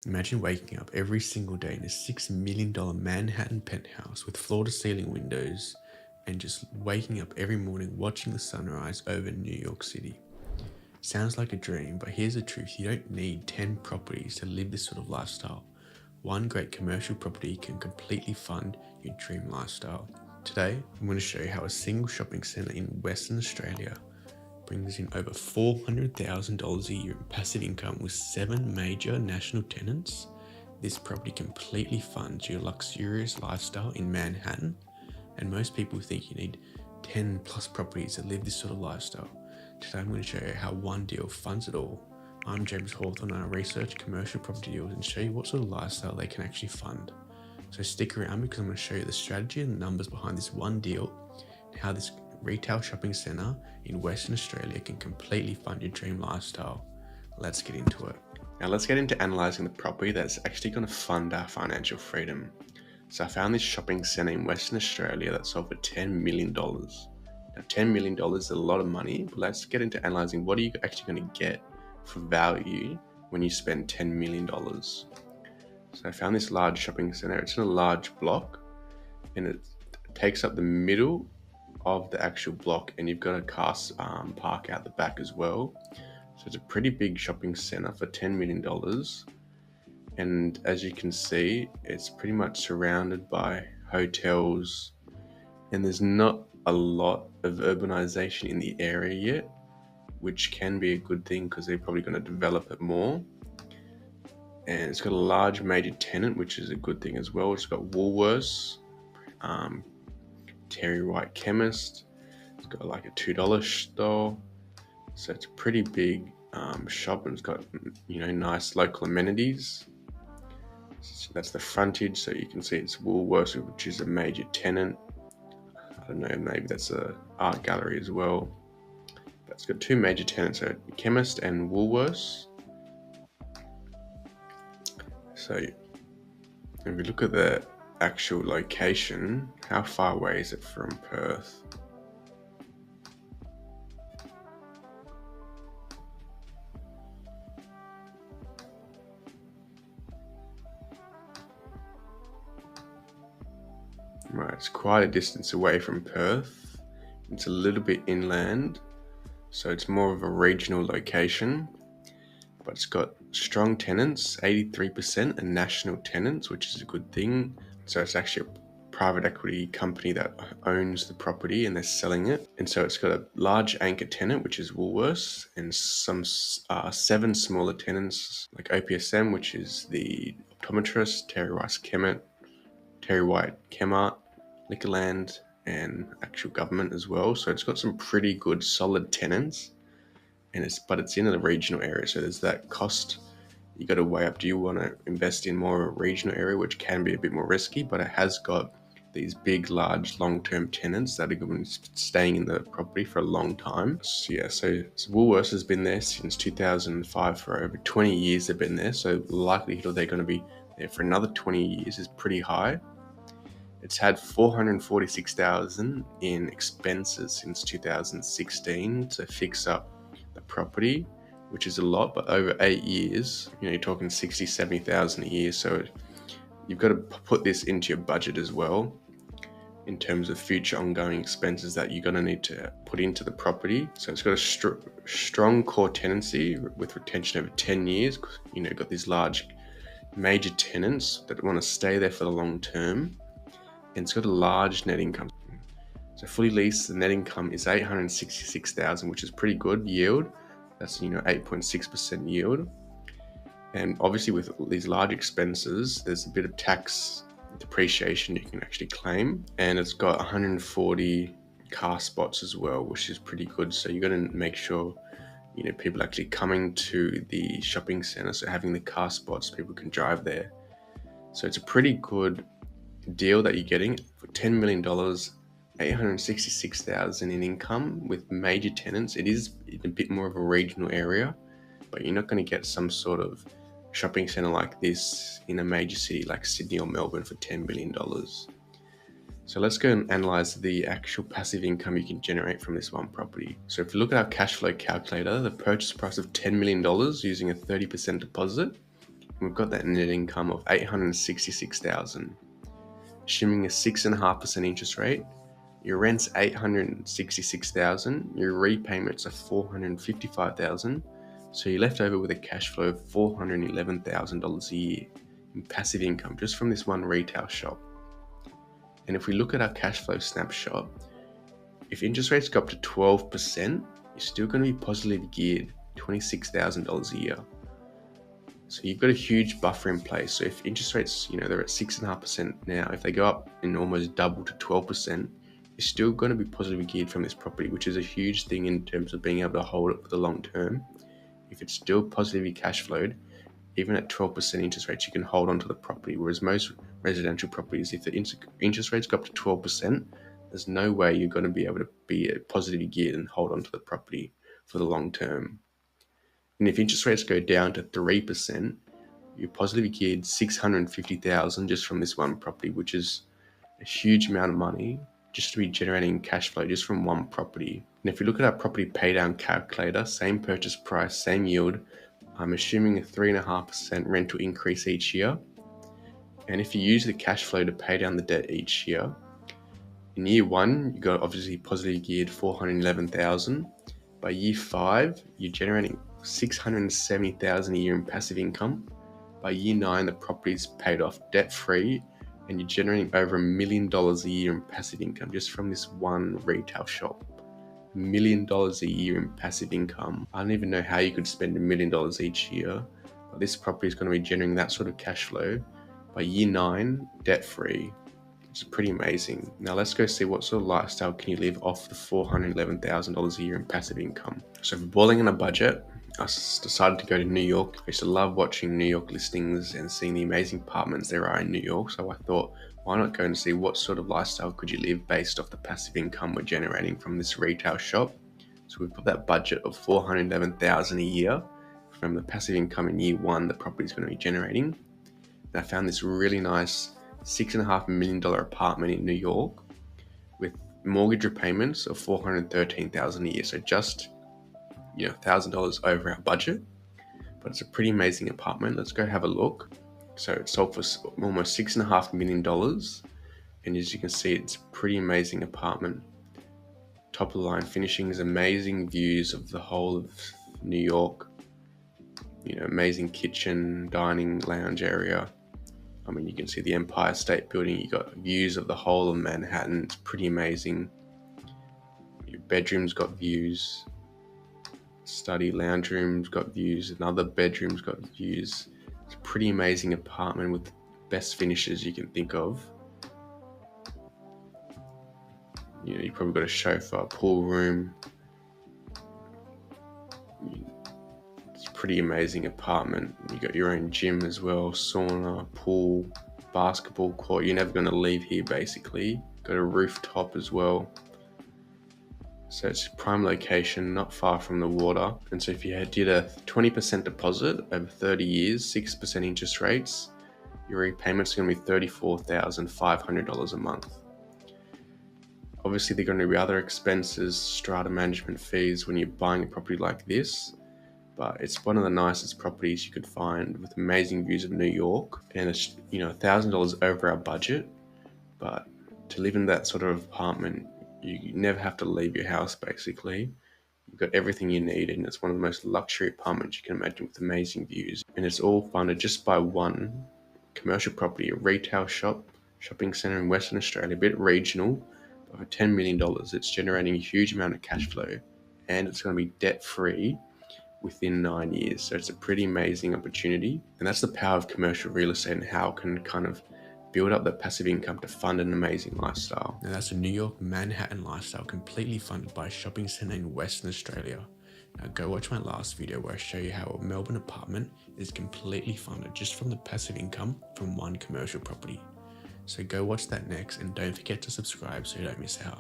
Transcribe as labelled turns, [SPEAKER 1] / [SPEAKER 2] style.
[SPEAKER 1] Imagine waking up every single day in a $6 million Manhattan penthouse with floor-to-ceiling windows and just waking up every morning watching the sunrise over New York City. Sounds like a dream, but here's the truth. You don't need 10 properties to live this sort of lifestyle. One great commercial property can completely fund your dream lifestyle. Today, I'm going to show you how a single shopping centre in Western Australia brings in over $400,000 a year in passive income with 7 major national tenants. This property completely funds your luxurious lifestyle in Manhattan, and most people think you need 10 plus properties to live this sort of lifestyle. Today I'm going to show you how one deal funds it all. I'm James Hawthorne and I research commercial property deals and show you what sort of lifestyle they can actually fund. So stick around because I'm going to show you the strategy and the numbers behind this one deal and how this retail shopping centre in Western Australia can completely fund your dream lifestyle. Let's get into it. Now let's get into analysing the property that's actually going to fund our financial freedom. So I found this shopping centre in Western Australia that sold for $10 million. Now $10 million is a lot of money, but let's get into analysing what are you actually going to get for value when you spend $10 million. So I found this large shopping centre. It's in a large block and it takes up the middle of the actual block, and you've got a car park out the back as well. So it's a pretty big shopping centre for $10 million. And as you can see, it's pretty much surrounded by hotels, and there's not a lot of urbanization in the area yet, which can be a good thing because they're probably going to develop it more. And it's got a large major tenant, which is a good thing as well. It's got Woolworths, Terry White Chemist. It's got like a $2 store. So it's a pretty big shop, and it's got, nice local amenities. So that's the frontage, so you can see it's Woolworths, which is a major tenant. I don't know, maybe that's a art gallery as well. But it's got 2 major tenants, so Chemist and Woolworths. So if we look at the actual location, how far away is it from Perth? Right, it's quite a distance away from Perth. It's a little bit inland, so it's more of a regional location, but it's got strong tenants, 83%, and national tenants, which is a good thing. So it's actually a private equity company that owns the property and they're selling it. And so it's got a large anchor tenant, which is Woolworths, and some 7 smaller tenants like OPSM, which is the optometrist, Terry White Chemart, Liquorland, and actual government as well. So it's got some pretty good solid tenants, but it's in a regional area, so there's that cost you got to weigh up. Do you want to invest in more of a regional area, which can be a bit more risky, but it has got these big, large, long-term tenants that are going to be staying in the property for a long time. So Woolworths has been there since 2005. For over 20 years they've been there, so the likelihood of they're going to be there for another 20 years is pretty high. It's had $446,000 in expenses since 2016 to fix up the property, which is a lot, but over 8 years, you're talking 60, 70,000 a year. So you've got to put this into your budget as well in terms of future ongoing expenses that you're going to need to put into the property. So it's got a strong core tenancy with retention over 10 years. Got these large major tenants that want to stay there for the long term. And it's got a large net income. So fully leased, the net income is $866,000, which is pretty good yield. That's 8.6% yield. And obviously with these large expenses, there's a bit of tax depreciation you can actually claim. And it's got 140 car spots as well, which is pretty good. So you're going to make sure people actually coming to the shopping center, so having the car spots, people can drive there. So it's a pretty good deal that you're getting for $10 million, $866,000 in income with major tenants. It is a bit more of a regional area, but you're not going to get some sort of shopping center like this in a major city like Sydney or Melbourne for $10 million. So let's go and analyze the actual passive income you can generate from this one property. So if you look at our cash flow calculator, the purchase price of $10 million using a 30% deposit we've got that net income of $866,000. Assuming a 6.5% interest rate, your rent's $866,000, your repayments are $455,000, so you're left over with a cash flow of $411,000 a year in passive income just from this one retail shop. And if we look at our cash flow snapshot, if interest rates go up to 12%, you're still going to be positively geared $26,000 a year. So you've got a huge buffer in place. So if interest rates, they're at 6.5% now, if they go up and almost double to 12%, you're still going to be positively geared from this property, which is a huge thing in terms of being able to hold it for the long term. If it's still positively cash flowed, even at 12% interest rates, you can hold on to the property. Whereas most residential properties, if the interest rates go up to 12%, there's no way you're going to be able to be positively geared and hold on to the property for the long term. And if interest rates go down to 3%, you're positively geared $650,000 just from this one property, which is a huge amount of money just to be generating cash flow just from one property. And if you look at our property pay down calculator, same purchase price, same yield, I'm assuming a 3.5% rental increase each year. And if you use the cash flow to pay down the debt each year, in year 1, you got obviously positively geared $411,000. By year 5, you're generating $670,000 a year in passive income. By year 9, the property's paid off debt-free, and you're generating over $1 million a year in passive income just from this one retail shop. $1 million a year in passive income. I don't even know how you could spend $1 million each year, but this property is going to be generating that sort of cash flow by year 9, debt-free. It's pretty amazing. Now let's go see what sort of lifestyle can you live off the $411,000 a year in passive income. So for boiling in a budget, I decided to go to New York. I used to love watching New York listings and seeing the amazing apartments there are in New York. So I thought, why not go and see what sort of lifestyle could you live based off the passive income we're generating from this retail shop. So we've got that budget of $411,000 a year from the passive income in year 1 the property is going to be generating. And I found this really nice $6.5 million apartment in New York with mortgage repayments of $413,000 a year. So just $1,000 over our budget, but it's a pretty amazing apartment. Let's go have a look. So it sold for almost $6.5 million, and as you can see, it's a pretty amazing apartment. Top of the line finishings, amazing views of the whole of New York. Amazing kitchen, dining, lounge area. I mean, you can see the Empire State Building. You got views of the whole of Manhattan. It's pretty amazing. Your bedroom's got views. Study lounge room's got views. Another bedroom's got views. It's a pretty amazing apartment with the best finishes you can think of. You've probably got a chauffeur, pool room. It's a pretty amazing apartment. You got your own gym as well, sauna, pool, basketball court. You're never going to leave here basically. Got a rooftop as well. So it's a prime location, not far from the water. And so if you did a 20% deposit over 30 years, 6% interest rates, your repayments are going to be $34,500 a month. Obviously, there are going to be other expenses, strata management fees when you're buying a property like this. But it's one of the nicest properties you could find with amazing views of New York. And it's, $1,000 over our budget. But to live in that sort of apartment, you never have to leave your house, basically. You've got everything you need, and it's one of the most luxury apartments you can imagine with amazing views. And it's all funded just by one commercial property, a retail shopping centre in Western Australia, a bit regional, but for $10 million. It's generating a huge amount of cash flow, and it's going to be debt-free within 9 years. So it's a pretty amazing opportunity. And that's the power of commercial real estate and how it can kind of build up that passive income to fund an amazing lifestyle.
[SPEAKER 2] Now that's a New York Manhattan lifestyle completely funded by a shopping centre in Western Australia. Now go watch my last video where I show you how a Melbourne apartment is completely funded just from the passive income from one commercial property. So go watch that next, and don't forget to subscribe so you don't miss out.